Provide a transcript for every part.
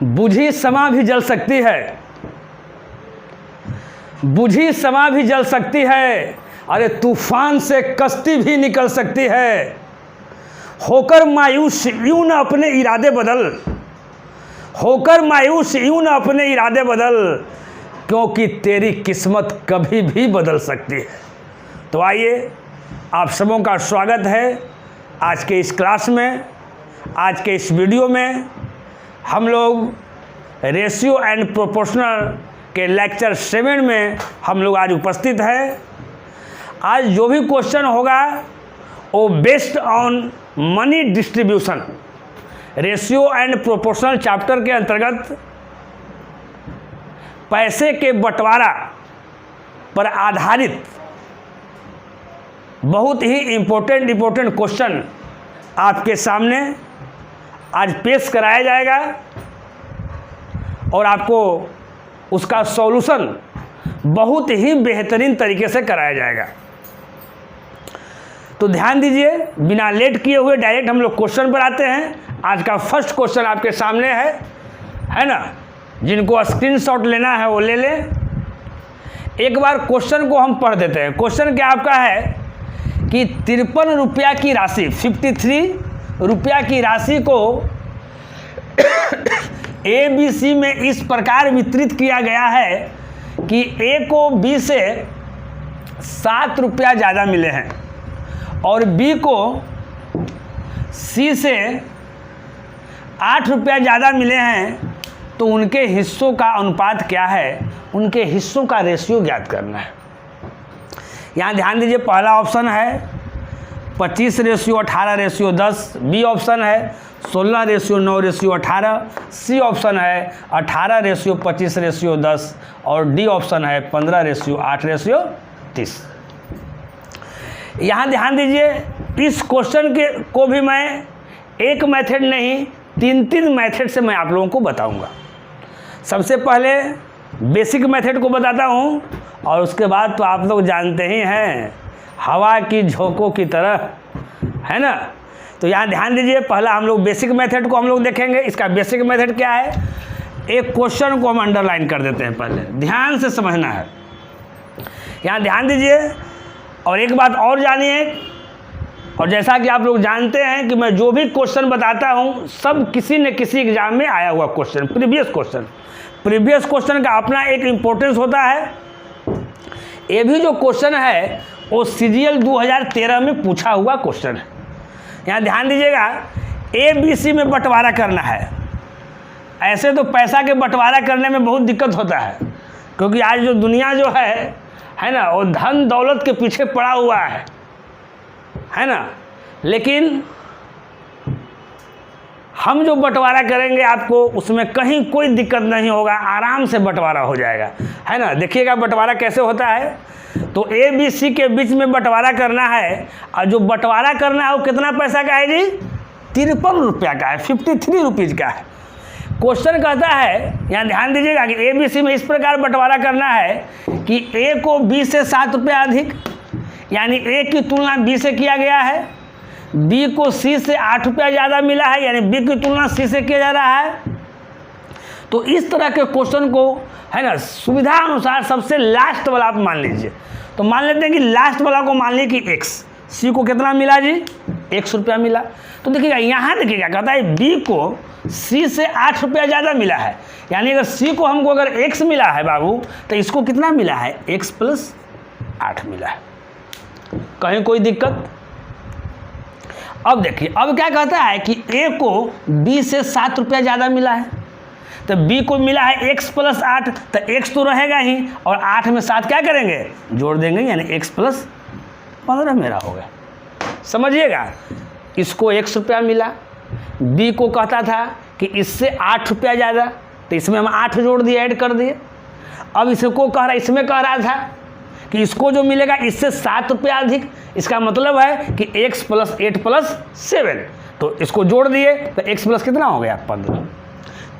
बुझी समा भी जल सकती है, बुझी समा भी जल सकती है, अरे तूफान से कश्ती भी निकल सकती है। होकर मायूस यूं न अपने इरादे बदल, होकर मायूस यूं न अपने इरादे बदल, क्योंकि तेरी किस्मत कभी भी बदल सकती है। तो आइए, आप सबों का स्वागत है आज के इस क्लास में। आज के इस वीडियो में हम लोग रेशियो एंड प्रोपोर्शनल के लेक्चर 7 में हम लोग आज उपस्थित हैं। आज जो भी क्वेश्चन होगा वो based on money distribution, ratio and proportional chapter के अंतर्गत पैसे के बंटवारा पर आधारित बहुत ही इम्पोर्टेंट क्वेश्चन आपके सामने आज पेश कराया जाएगा और आपको उसका सॉल्यूशन बहुत ही बेहतरीन तरीके से कराया जाएगा। तो ध्यान दीजिए, बिना लेट किए हुए डायरेक्ट हम लोग क्वेश्चन पर आते हैं। आज का फर्स्ट क्वेश्चन आपके सामने है ना। जिनको स्क्रीनशॉट लेना है वो ले लें। एक बार क्वेश्चन को हम पढ़ देते हैं। क्वेश्चन क्या आपका है कि 53 रुपया की राशि, 53 रुपया की राशि को ABC में इस प्रकार वितरित किया गया है कि A को B से 7 रुपया ज़्यादा मिले हैं और B को C से 8 रुपया ज़्यादा मिले हैं। तो उनके हिस्सों का अनुपात क्या है, उनके हिस्सों का रेशियो ज्ञात करना है। यहाँ ध्यान दीजिए, पहला ऑप्शन है 25:18:10, बी ऑप्शन है 16:9:18, सी ऑप्शन है 18:25:10 और डी ऑप्शन है 15:8:30। यहाँ ध्यान दीजिए, इस क्वेश्चन के को भी मैं एक मेथड नहीं 3 मेथड से मैं आप लोगों को बताऊंगा। सबसे पहले बेसिक मेथड को बताता हूँ और उसके बाद तो आप लोग जानते ही हैं, हवा की झोंकों की तरह, है ना। तो यहाँ ध्यान दीजिए, पहला हम लोग बेसिक मेथड को हम लोग देखेंगे। इसका बेसिक मेथड क्या है, एक क्वेश्चन को हम अंडरलाइन कर देते हैं, पहले ध्यान से समझना है। यहाँ ध्यान दीजिए और एक बात और जानिए, और जैसा कि आप लोग जानते हैं कि मैं जो भी क्वेश्चन बताता हूँ सब किसी न किसी एग्जाम में आया हुआ क्वेश्चन, प्रीवियस क्वेश्चन का अपना एक इम्पोर्टेंस होता है। ये भी जो क्वेश्चन है वो CGL 2013 में पूछा हुआ क्वेश्चन है। यहाँ ध्यान दीजिएगा, ABC में बंटवारा करना है। ऐसे तो पैसा के बंटवारा करने में बहुत दिक्कत होता है, क्योंकि आज जो दुनिया जो है ना, वो धन दौलत के पीछे पड़ा हुआ है ना। लेकिन हम जो बंटवारा करेंगे आपको उसमें कहीं कोई दिक्कत नहीं होगा, आराम से बंटवारा हो जाएगा, है ना। देखिएगा बंटवारा कैसे होता है। तो ABC के बीच में बंटवारा करना है और जो बंटवारा करना है वो कितना पैसा का है जी, 53 रुपया का है, 53 रुपीज़ का है। क्वेश्चन कहता है, यहाँ ध्यान दीजिएगा कि ABC में इस प्रकार बंटवारा करना है कि A को B से 7 रुपया अधिक, यानी A की तुलना B से किया गया है। B को C से 8 रुपया ज़्यादा मिला है, यानी B की तुलना C से किया जा रहा है। तो इस तरह के क्वेश्चन को, है ना, सुविधा अनुसार सबसे लास्ट वाला आप मान लीजिए। तो मान लेते हैं कि लास्ट वाला को मान लीजिए कि X, C को कितना मिला जी, X रुपया मिला। तो देखिएगा यहाँ, देखिएगा कहता है B को C से 8 रुपया ज़्यादा मिला है, यानी अगर C को हमको अगर X मिला है बाबू, तो इसको कितना मिला है, X + 8 मिला है। कहीं कोई दिक्कत? अब देखिए, अब क्या कहता है कि A को B से 7 रुपया ज़्यादा मिला है, तो B को मिला है X + 8, तो X तो रहेगा ही और 8 में 7 क्या करेंगे, जोड़ देंगे, यानी X + 15 मेरा हो गया। समझिएगा, इसको X रुपया मिला, B को कहता था कि इससे 8 रुपया ज़्यादा, तो इसमें हम 8 जोड़ दिए, ऐड कर दिए। अब इसको कह रहा, इसमें कह रहा था कि इसको जो मिलेगा इससे 7 रुपया अधिक, इसका मतलब है कि X + 8 + 7, तो इसको जोड़ दिए तो X + कितना हो गया, 15।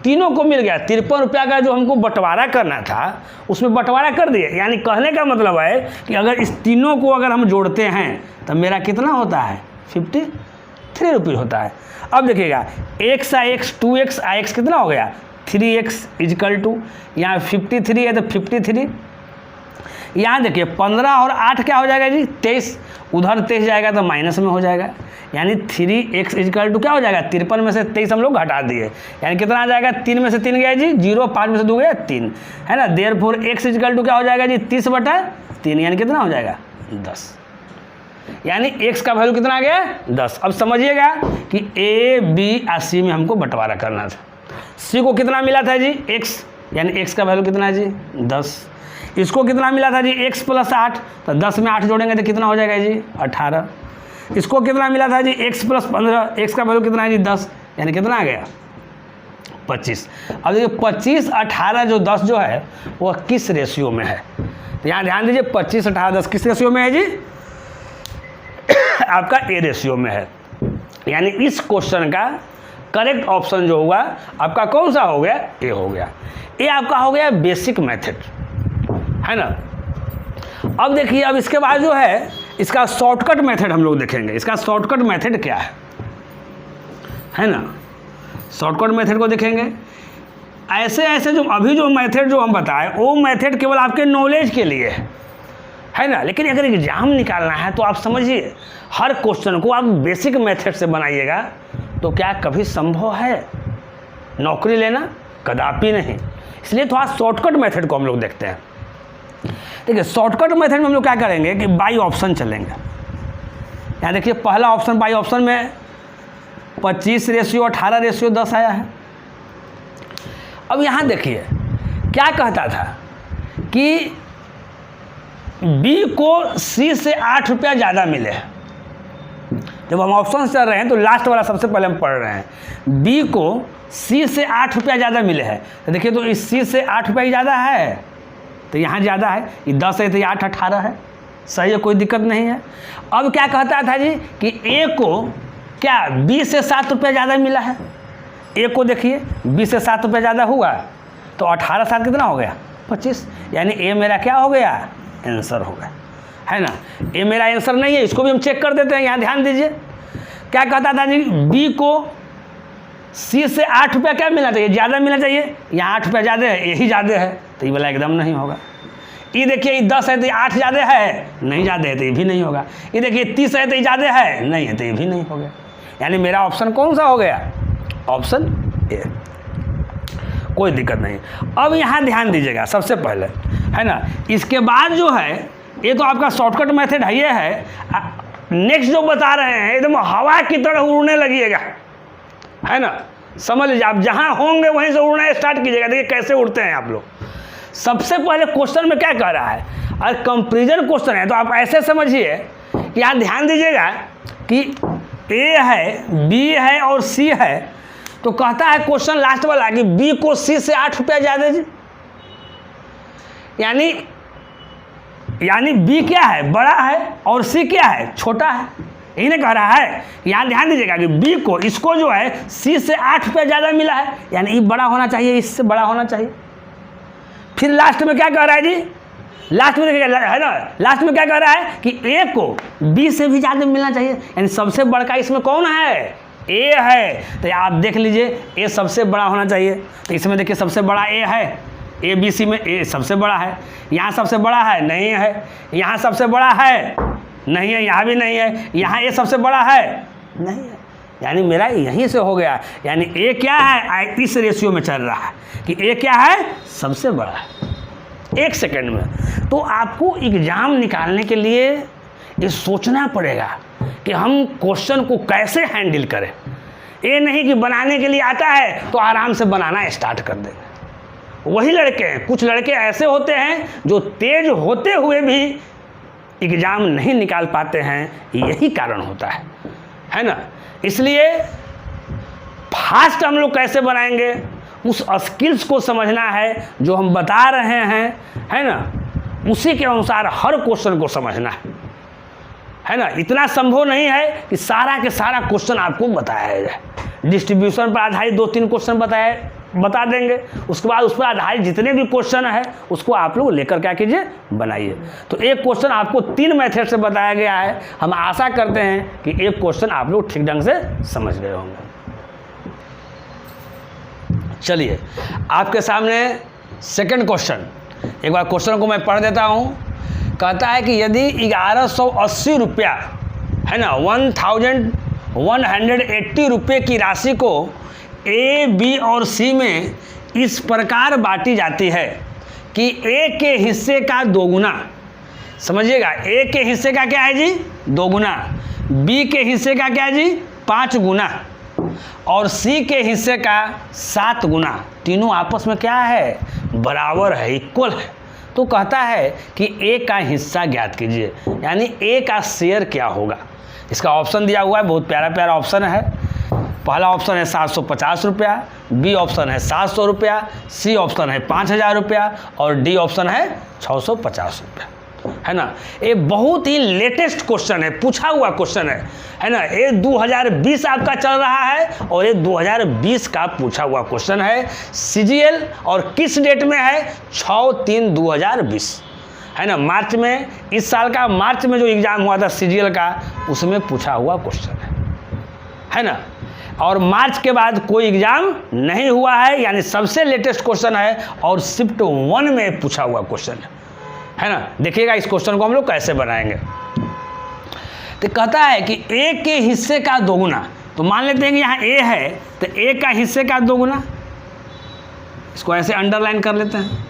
तीनों को मिल गया। 53 रुपया का जो हमको बंटवारा करना था उसमें बंटवारा कर दिए। यानी कहने का मतलब है कि अगर इस तीनों को अगर हम जोड़ते हैं तो मेरा कितना होता है, 53 रुपये होता है। अब देखिएगा x आ x 2x आ x कितना हो गया 3x इजकल टू, यहाँ 53 है तो 53, यहाँ देखिए 15 और 8 क्या हो जाएगा जी 23, उधर 23 जाएगा तो माइनस में हो जाएगा, यानी 3x इजकल टू क्या हो जाएगा 53 में से 23 हम लोग घटा दिए, यानी कितना आ जाएगा 3 में से 3 गया जी 0, 5 में से 2 गया 3, है ना। देयरफॉर x इजकल टू क्या हो जाएगा जी 30/3, यानी कितना हो जाएगा 10, यानी x का वैल्यू कितना आ गया 10। अब समझिएगा कि a b और c में हमको बंटवारा करना था। c को कितना मिला था जी x, यानी x का वैल्यू कितना है जी 10। इसको कितना मिला था जी x + 8, तो 10 में 8 जोड़ेंगे तो कितना हो जाएगा जी 18। इसको कितना मिला था जी x + 15, x का वैल्यू कितना है जी 10, यानी कितना आ गया 25। अब देखिए 25, 18 जो 10 जो है वो किस रेशियो में है, तो यहाँ ध्यान दीजिए 25, 18, 10 किस रेशियो में है जी आपका ए रेशियो में है, यानी इस क्वेश्चन का करेक्ट ऑप्शन जो होगा आपका कौन सा हो गया ए हो गया। ए आपका हो गया बेसिक मेथड, है ना। अब देखिए अब इसके बाद जो है इसका शॉर्टकट मेथड हम लोग देखेंगे, इसका शॉर्टकट मेथड क्या है ना। शॉर्टकट मेथड को देखेंगे, ऐसे जो अभी जो मेथड जो हम बताए वो मेथड केवल आपके नॉलेज के लिए है ना, लेकिन अगर एग्जाम निकालना है तो आप समझिए हर क्वेश्चन को आप बेसिक मेथड से बनाइएगा तो क्या कभी संभव है नौकरी लेना, कदापि नहीं। इसलिए थोड़ा शॉर्टकट मेथड को हम लोग देखते हैं। देखिए शॉर्टकट मेथड में हम लोग क्या करेंगे कि बाई ऑप्शन चलेंगे। यहाँ देखिए पहला ऑप्शन बाई ऑप्शन में 25:18:10 आया है। अब यहाँ देखिए क्या कहता था कि B को C से 8 रुपया ज़्यादा मिले। जब हम ऑप्शन चल रहे हैं तो लास्ट वाला सबसे पहले हम पढ़ रहे हैं, B को C से 8 रुपया ज़्यादा मिले हैं। तो देखिए तो इस C से 8 रुपया ज़्यादा है तो यहाँ ज़्यादा है, ये 10 है तो ये 8, 18 है, सही है, कोई दिक्कत नहीं है। अब क्या कहता था जी कि A को क्या B से 7 रुपया ज़्यादा मिला है। A को देखिए B से 7 रुपया ज़्यादा हुआ तो 18 7 कितना हो गया 25, यानी A मेरा क्या हो गया आंसर हो गया, है ना। ये मेरा आंसर नहीं है, इसको भी हम चेक कर देते हैं। यहाँ ध्यान दीजिए क्या कहता था जी B को C से 8 रुपया क्या मिलना चाहिए, ज़्यादा मिलना चाहिए। यहाँ 8 रुपया ज़्यादा है, यही ज़्यादा है तो ये वाला एकदम नहीं होगा। ये देखिए ये 10 है तो ये 8 ज़्यादा है, नहीं ज़्यादा है तो ये भी नहीं होगा। ये देखिए 30 है तो ये ज़्यादा है, नहीं है तो ये भी नहीं हो गया। यानी मेरा ऑप्शन कौन सा हो गया, ऑप्शन ए, कोई दिक्कत नहीं। अब यहाँ ध्यान दीजिएगा सबसे पहले, है ना। इसके बाद जो है ये तो आपका शॉर्टकट मेथड है, ये है। नेक्स्ट जो बता रहे हैं एकदम हवा की तरह उड़ने लगिएगा, है ना। समझ लीजिए आप जहाँ होंगे वहीं से उड़ना स्टार्ट कीजिएगा। देखिए कैसे उड़ते हैं आप लोग। सबसे पहले क्वेश्चन में क्या कह रहा है, अगर कंपेरिजन क्वेश्चन है तो आप ऐसे समझिए कि यहाँ ध्यान दीजिएगा कि ए है, बी है और सी है, तो कहता है क्वेश्चन लास्ट वाला कि बी को सी से 8 रुपया ज़्यादा जी। यानी बी क्या है बड़ा है और सी क्या है छोटा है, यही ना कह रहा है। यहाँ ध्यान दीजिएगा कि बी को इसको जो है सी से 8 रुपया ज़्यादा मिला है, यानी ये बड़ा होना चाहिए, इससे बड़ा होना चाहिए। फिर लास्ट में क्या कह रहा है जी, लास्ट में देखिएगा है ना, लास्ट में क्या कह रहा है कि ए को बी से भी ज़्यादा मिलना चाहिए, यानी सबसे बड़का इसमें कौन है, ए है। तो आप देख लीजिए ए सबसे बड़ा होना चाहिए, तो इसमें देखिए सबसे बड़ा ए है, ए बी सी में ए सबसे बड़ा है। यहाँ सबसे बड़ा है, नहीं है। यहाँ सबसे बड़ा है, नहीं है। यहाँ भी नहीं है। यहाँ ए सबसे बड़ा है, नहीं है। यानी मेरा यहीं से हो गया, यानी ए क्या है, इस रेशियो में चल रहा है कि ए क्या है, सबसे बड़ा है। 1 सेकंड में। तो आपको एग्ज़ाम निकालने के लिए ये सोचना पड़ेगा कि हम क्वेश्चन को कैसे हैंडल करें। ये नहीं कि बनाने के लिए आता है तो आराम से बनाना स्टार्ट कर देंगे। वही लड़के हैं, कुछ लड़के ऐसे होते हैं जो तेज होते हुए भी एग्ज़ाम नहीं निकाल पाते हैं, यही कारण होता है ना। इसलिए फास्ट हम लोग कैसे बनाएंगे, उस स्किल्स को समझना है जो हम बता रहे हैं, है ना। उसी के अनुसार हर क्वेश्चन को समझना है ना। इतना संभव नहीं है कि सारा के सारा क्वेश्चन आपको बताया जाए। डिस्ट्रीब्यूशन पर आधारित 2-3 क्वेश्चन बता देंगे, उसके बाद उस पर आधारित जितने भी क्वेश्चन है उसको आप लोग लेकर क्या कीजिए, बनाइए। तो एक क्वेश्चन आपको 3 मेथड से बताया गया है। हम आशा करते हैं कि एक क्वेश्चन आप लोग ठीक ढंग से समझ गए होंगे। चलिए आपके सामने सेकंड क्वेश्चन, एक बार क्वेश्चन को मैं पढ़ देता हूँ। कहता है कि यदि 1180 रुपया है ना 1180 रुपये की राशि को ए, बी और सी में इस प्रकार बांटी जाती है कि ए के हिस्से का 2 गुना, समझिएगा, ए के हिस्से का क्या है जी 2 गुना, बी के हिस्से का क्या है जी 5 गुना और सी के हिस्से का 7 गुना, तीनों आपस में क्या है बराबर है, इक्वल है। तो कहता है कि ए का हिस्सा ज्ञात कीजिए, यानी ए का शेयर क्या होगा। इसका ऑप्शन दिया हुआ है, बहुत प्यारा प्यारा ऑप्शन है। पहला ऑप्शन है 750 रुपया, बी ऑप्शन है 700 रुपया, सी ऑप्शन है 5000 रुपया और डी ऑप्शन है 650 रुपया, है ना। ये बहुत ही लेटेस्ट क्वेश्चन है, पूछा हुआ क्वेश्चन है ना। ये 2020 आपका चल रहा है और ये 2020 का पूछा हुआ क्वेश्चन है। सीजीएल और किस डेट में है 6/3/2020, है ना, मार्च में, इस साल का मार्च में जो एग्ज़ाम हुआ था सीजीएल का, उसमें पूछा हुआ क्वेश्चन है ना। और मार्च के बाद कोई एग्ज़ाम नहीं हुआ है, यानी सबसे लेटेस्ट क्वेश्चन है और शिफ्ट 1 में पूछा हुआ क्वेश्चन है ना। देखिएगा इस क्वेश्चन को हम लोग कैसे बनाएंगे। तो कहता है कि ए के हिस्से का 2 गुना, तो मान लेते हैं कि यहाँ ए है तो ए का हिस्से का 2 गुना, इसको ऐसे अंडरलाइन कर लेते हैं।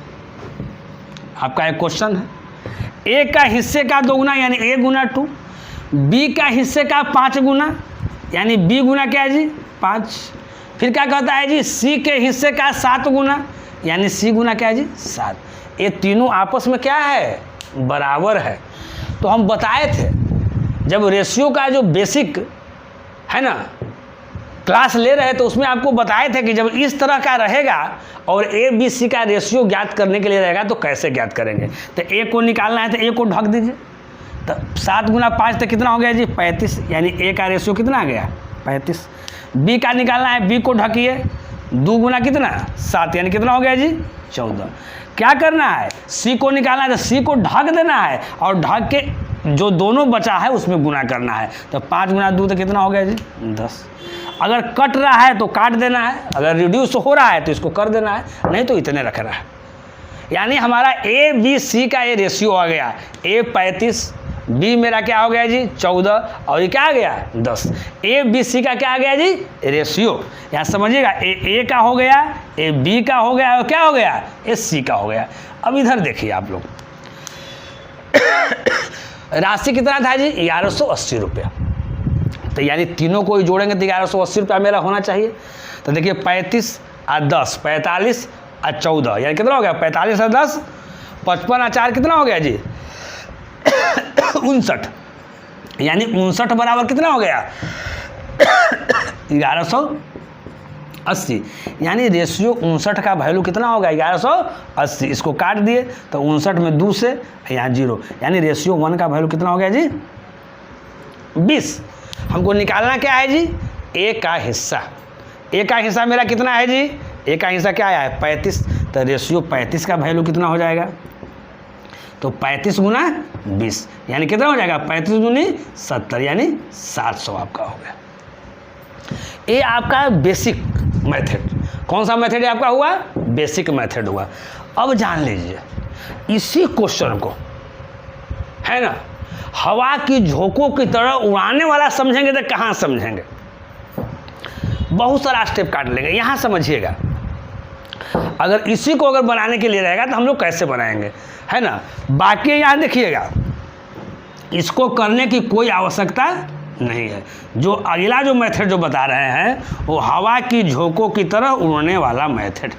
आपका एक क्वेश्चन है, ए का हिस्से का 2 गुना यानी ए गुना 2, बी का हिस्से का 5 गुना यानी बी गुना क्या है जी 5, फिर क्या कहता है जी सी के हिस्से का 7 गुना यानी सी गुना क्या है जी 7। ये तीनों आपस में क्या है बराबर है। तो हम बताए थे जब रेशियो का जो बेसिक है ना क्लास ले रहे तो उसमें आपको बताए थे कि जब इस तरह का रहेगा और ए बी सी का रेशियो ज्ञात करने के लिए रहेगा तो कैसे ज्ञात करेंगे। तो ए को निकालना है तो ए को ढक दीजिए, तो 7 गुना 5 तो कितना हो गया जी 35, यानी ए का रेशियो कितना आ गया 35। बी का निकालना है, बी को ढकिए, 2 गुना कितना 7 यानी कितना हो गया जी 14। क्या करना है सी को निकालना है तो सी को ढक देना है और ढक के जो दोनों बचा है उसमें गुना करना है। तो 5 गुना 2 तो कितना हो गया जी 10। अगर कट रहा है तो काट देना है, अगर रिड्यूस हो रहा है तो इसको कर देना है, नहीं तो इतने रखना है। यानी हमारा ए बी सी का ये रेशियो आ गया, ए 35, बी मेरा क्या हो गया जी 14 और ये क्या आ गया 10। ए बी सी का क्या आ गया जी रेशियो, यहाँ समझिएगा ए का हो गया, ए बी का हो गया और क्या हो गया ए सी का हो गया। अब इधर देखिए आप लोग राशि कितना था जी 1180 रुपया, तो यानी तीनों को ही जोड़ेंगे तो 1180 रुपया मेरा होना चाहिए। तो देखिए 35 और 10 45 और 14 यानी कितना हो गया 45 और 10 55 और 4 कितना हो गया जी 59, यानी 59 बराबर कितना हो गया 1180, यानी रेशियो 59 का वैल्यू कितना होगा 1180। इसको काट दिए तो 59 में 2 से यहाँ 0, यानी रेशियो 1 का वैल्यू कितना हो गया जी 20। हमको निकालना क्या है जी ए का हिस्सा, ए का हिस्सा मेरा कितना है जी, ए का हिस्सा क्या है 35, तो रेशियो 35 का वैल्यू कितना हो जाएगा, तो 35 गुना 20 यानी कितना हो जाएगा 35 दूनी 70 यानी 700 आपका हो गया। ये आपका बेसिक मेथड, कौन सा मेथड आपका हुआ बेसिक मेथड हुआ। अब जान लीजिए इसी क्वेश्चन को है ना हवा की झोंकों की तरह उड़ाने वाला समझेंगे तो कहाँ समझेंगे, बहुत सारा स्टेप काट लेंगे। यहाँ समझिएगा अगर इसी को अगर बनाने के लिए रहेगा तो हम लोग कैसे बनाएंगे, है ना। बाकी यहाँ देखिएगा इसको करने की कोई आवश्यकता नहीं है। जो अगला जो मेथड जो बता रहे हैं वो हवा की झोंकों की तरह उड़ने वाला मेथड,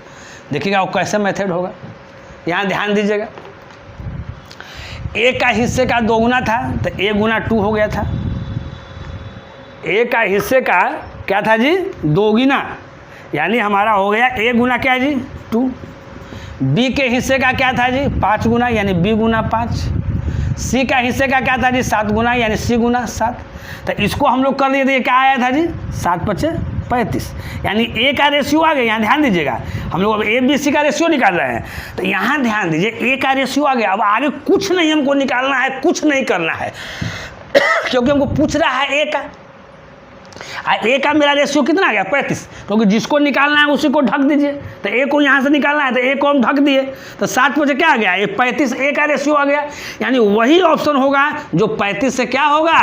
देखिएगा वो कैसे मेथड होगा। यहाँ ध्यान दीजिएगा ए का हिस्से का 2 गुना था तो ए गुना 2 हो गया था, ए का हिस्से का क्या था जी 2 गुना, यानी हमारा हो गया ए गुना क्या जी 2। बी के हिस्से का क्या था जी 5 गुना यानी बी गुना 5। सी का हिस्से का क्या था जी 7 गुना यानी सी गुना 7। तो इसको हम लोग कर दिए थे, क्या आया था जी 7 × 5 = 35, यानी ए का रेशियो आ गया। यहाँ ध्यान दीजिएगा हम लोग अब ए बी सी का रेशियो निकाल रहे हैं, तो यहाँ ध्यान दीजिए ए का रेशियो आ गया। अब आगे कुछ नहीं हमको निकालना है, कुछ नहीं करना है क्योंकि हमको पूछ रहा है ए का। ए का मेरा रेशियो कितना आ गया 35, क्योंकि जिसको निकालना है उसी को ढक दीजिए। तो ए को यहाँ से निकालना है तो ए को हम ढक दिए, तो 7 में से क्या आ गया, ये 35 ए का रेशियो आ गया। यानी वही ऑप्शन होगा जो 35 से क्या होगा,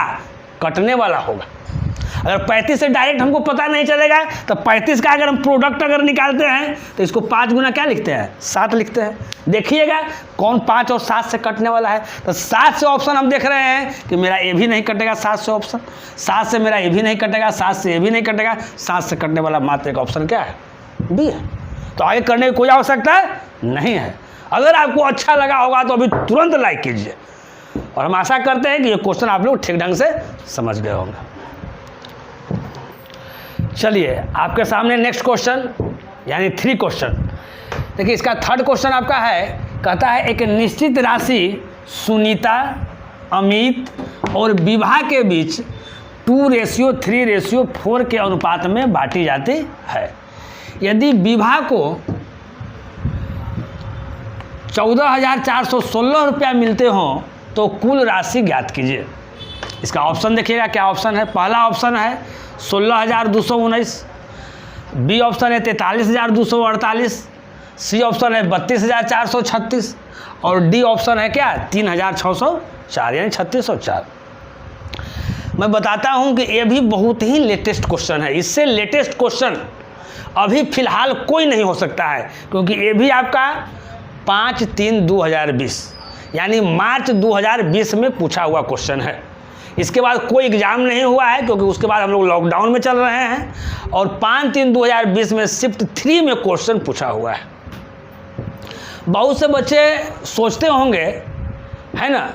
कटने वाला होगा। अगर 35 से डायरेक्ट हमको पता नहीं चलेगा तो 35 का अगर हम प्रोडक्ट अगर निकालते हैं तो इसको 5 गुना क्या लिखते हैं, 7 लिखते हैं। देखिएगा कौन 5 और 7 से कटने वाला है। तो 7 से ऑप्शन हम देख रहे हैं कि मेरा ए भी नहीं कटेगा 7 से ऑप्शन, 7 से मेरा ए भी नहीं कटेगा, 7 से ए भी नहीं कटेगा, 7 से कटने वाला मात्र एक ऑप्शन क्या है, बी है। तो आगे करने की कोई आवश्यकता नहीं है। अगर आपको अच्छा लगा होगा तो अभी तुरंत लाइक कीजिए, और हम आशा करते हैं कि ये क्वेश्चन आप लोग ठीक ढंग से समझ गए होंगे। चलिए आपके सामने नेक्स्ट क्वेश्चन यानी 3 क्वेश्चन। देखिए इसका 3rd क्वेश्चन आपका है, कहता है एक निश्चित राशि सुनीता, अमित और विभा के बीच 2:3:4 के अनुपात में बांटी जाती है। यदि विभा को 14,416 रुपया मिलते हों तो कुल राशि ज्ञात कीजिए। इसका ऑप्शन देखिएगा क्या ऑप्शन है। पहला ऑप्शन है 16,219, बी ऑप्शन है 43,248, सी ऑप्शन है 32,436 और डी ऑप्शन है क्या 3,604 यानी 3604। मैं बताता हूं कि ये भी बहुत ही लेटेस्ट क्वेश्चन है। इससे लेटेस्ट क्वेश्चन अभी फिलहाल कोई नहीं हो सकता है, क्योंकि ये भी आपका 5/3/2020 यानी मार्च 2020 में पूछा हुआ क्वेश्चन है। इसके बाद कोई एग्ज़ाम नहीं हुआ है, क्योंकि उसके बाद हम लोग लॉकडाउन में चल रहे हैं, और 5/3/2020 में शिफ्ट 3 में क्वेश्चन पूछा हुआ है। बहुत से बच्चे सोचते होंगे है ना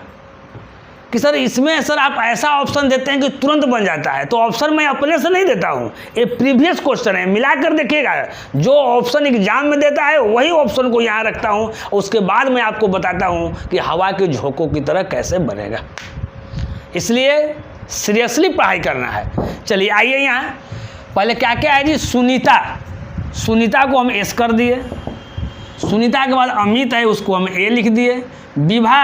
कि सर इसमें सर आप ऐसा ऑप्शन देते हैं कि तुरंत बन जाता है। तो ऑप्शन मैं अपने से नहीं देता हूँ, ये प्रीवियस क्वेश्चन है, मिलाकर देखिएगा। जो ऑप्शन एग्जाम में देता है वही ऑप्शन को यहाँ रखता हूँ, उसके बाद मैं आपको बताता हूँ कि हवा के झोंकों की तरह कैसे बनेगा। इसलिए सीरियसली पढ़ाई करना है। चलिए आइए यहाँ पहले क्या क्या है जी, सुनीता, सुनीता को हम एस कर दिए, सुनीता के बाद अमित है उसको हम ए लिख दिए, विभा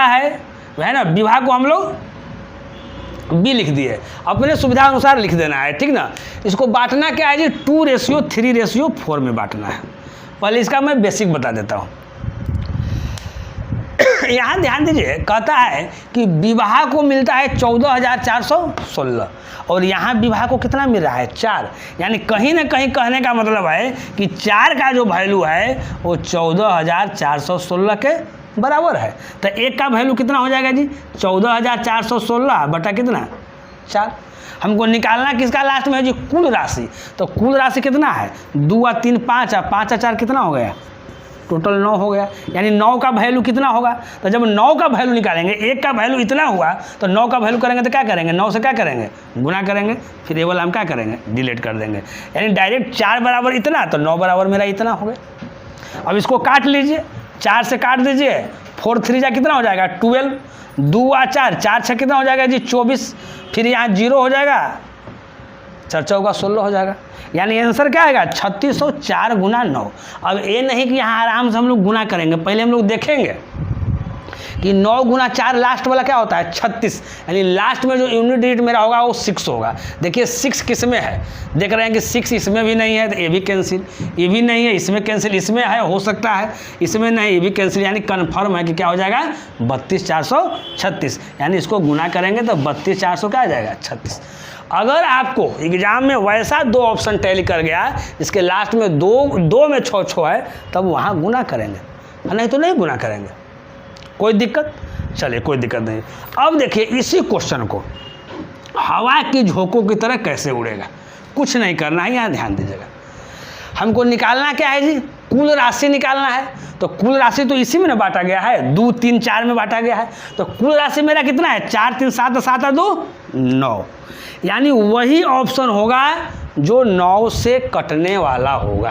है ना, विभा को हम लोग बी लिख दिए। अपने सुविधा अनुसार लिख देना है, ठीक ना। इसको बांटना क्या है जी, 2:3:4 में बांटना है। पहले इसका मैं बेसिक बता देता हूँ। यहाँ ध्यान दीजिए, कहता है कि विवाह को मिलता है 14,416 और यहाँ विवाह को कितना मिल रहा है 4, यानी कहीं ना कहीं कहने का मतलब है कि 4 का जो वैल्यू है वो 14,416 के बराबर है। तो एक का वैल्यू कितना हो जाएगा जी, 14,416 बटा कितना 4। हमको निकालना किसका लास्ट में है जी, कुल राशि। तो कुल राशि कितना है 2 और 3 5 और 5 और 4 कितना हो गया, टोटल 9 हो गया। यानी 9 का वैल्यू कितना होगा, तो जब 9 का वैल्यू निकालेंगे, एक का वैल्यू इतना हुआ तो 9 का वैल्यू करेंगे तो क्या करेंगे, 9 से क्या करेंगे गुना करेंगे, फिर ये वाला हम क्या करेंगे डिलीट कर देंगे। यानी डायरेक्ट 4 बराबर इतना तो 9 बराबर मेरा इतना हो गया। अब इसको काट लीजिए, 4 से काट दीजिए, 4 3 जा कितना हो जाएगा 12, 2 और 4 4 6 कितना हो जाएगा जी 24, फिर यहाँ 0 हो जाएगा, 4 4 16 हो जाएगा। यानी आंसर क्या आएगा 3604 गुना 9। अब ये नहीं कि यहाँ आराम से हम लोग गुना करेंगे, पहले हम लोग देखेंगे कि 9 गुना 4 लास्ट वाला क्या होता है 36, यानी लास्ट में जो यूनिट डिजिट मेरा होगा वो 6 होगा। देखिए 6 किस में है, देख रहे हैं कि 6 इसमें भी नहीं है तो ये भी कैंसिल, ये भी नहीं है इसमें कैंसिल, इसमें है हो सकता है इसमें नहीं, ये भी कैंसिल, यानी कन्फर्म है कि क्या हो जाएगा 32,436। यानी इसको गुना करेंगे तो 32,400 क्या आ जाएगा 36। अगर आपको एग्जाम में वैसा 2 ऑप्शन टैली कर गया, इसके लास्ट में 2 में 6 है, तब वहाँ गुना करेंगे, नहीं तो नहीं गुना करेंगे। कोई दिक्कत, चलिए कोई दिक्कत नहीं। अब देखिए इसी क्वेश्चन को हवा की झोंकों की तरह कैसे उड़ेगा, कुछ नहीं करना है, यहाँ ध्यान दीजिएगा। हमको निकालना क्या है जी, कुल राशि निकालना है। तो कुल राशि तो इसी में ना बांटा गया है, 2 3 4 में बांटा गया है। तो कुल राशि मेरा कितना है 4 3 7 7 2 9, यानी वही ऑप्शन होगा जो 9 से कटने वाला होगा।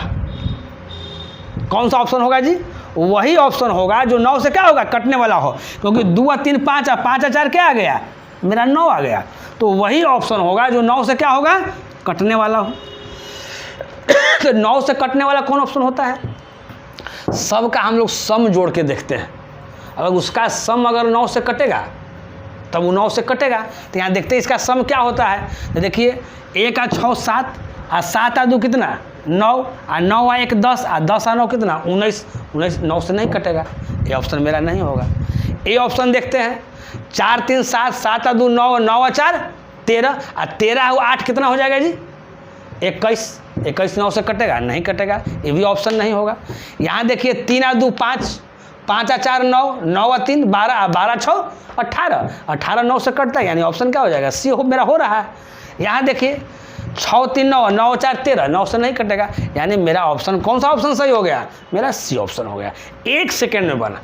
कौन सा ऑप्शन होगा जी, वही ऑप्शन होगा जो 9 से क्या होगा कटने वाला हो, क्योंकि 2 और 3 5 और 5 और 4 क्या आ गया मेरा 9 आ गया। तो वही ऑप्शन होगा जो 9 से क्या होगा कटने वाला हो। तो 9 से कटने वाला कौन ऑप्शन होता है, सबका हम लोग सम जोड़ के देखते हैं। अगर उसका सम अगर 9 से कटेगा तब वो 9 से कटेगा। तो यहाँ देखते हैं इसका सम क्या होता है। तो देखिए 1 आ 6 7 और 7 आ 2 कितना 9 और 9 आ 1 10 और 10 आ 9 कितना 19। 9 से नहीं कटेगा, ये ऑप्शन मेरा नहीं होगा। ये ऑप्शन देखते हैं 4 3 7 7 आ 2 9 9 आ 4 13 और 13 और 8 कितना हो जाएगा जी 21। 21 9 से कटेगा, नहीं कटेगा, ये भी ऑप्शन नहीं होगा। यहाँ देखिए 3 आ 2 5 5 आ 4 9 9 आ 3 12 12 6 18 18 9 से कटता है, यानी ऑप्शन क्या हो जाएगा सी मेरा हो रहा है। यहाँ देखिए 6 3 9 9 4 13 9 से नहीं कटेगा, यानी मेरा ऑप्शन कौन सा ऑप्शन सही हो गया, मेरा सी ऑप्शन हो गया। 1 सेकेंड में बना,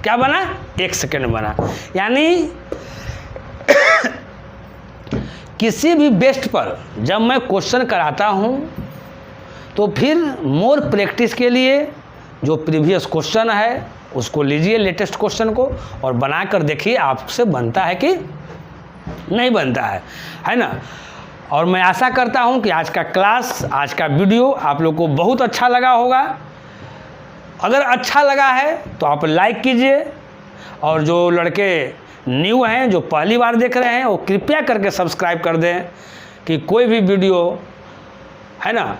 क्या बना 1 सेकेंड में बना। यानी किसी भी बेस्ट पर जब मैं क्वेश्चन कराता हूँ तो फिर मोर प्रैक्टिस के लिए जो प्रीवियस क्वेश्चन है उसको लीजिए, लेटेस्ट क्वेश्चन को, और बनाकर देखिए आपसे बनता है कि नहीं बनता है ना। और मैं आशा करता हूं कि आज का क्लास, आज का वीडियो आप लोग को बहुत अच्छा लगा होगा। अगर अच्छा लगा है तो आप लाइक कीजिए, और जो लड़के न्यू हैं, जो पहली बार देख रहे हैं, वो कृपया करके सब्सक्राइब कर दें कि कोई भी वीडियो है ना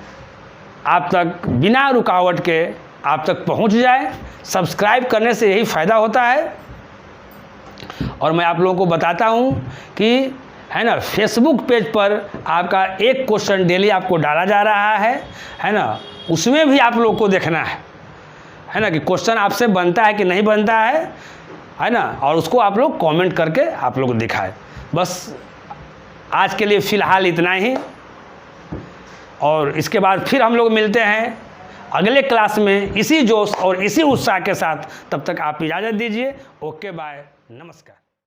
आप तक बिना रुकावट के आप तक पहुंच जाए। सब्सक्राइब करने से यही फ़ायदा होता है। और मैं आप लोगों को बताता हूं कि है ना फेसबुक पेज पर आपका एक क्वेश्चन डेली आपको डाला जा रहा है ना, उसमें भी आप लोग को देखना है ना कि क्वेश्चन आपसे बनता है कि नहीं बनता है ना, और उसको आप लोग कमेंट करके आप लोग दिखाएं। बस आज के लिए फ़िलहाल इतना ही, और इसके बाद फिर हम लोग मिलते हैं अगले क्लास में इसी जोश और इसी उत्साह के साथ। तब तक आप इजाज़त दीजिए। ओके बाय, नमस्कार।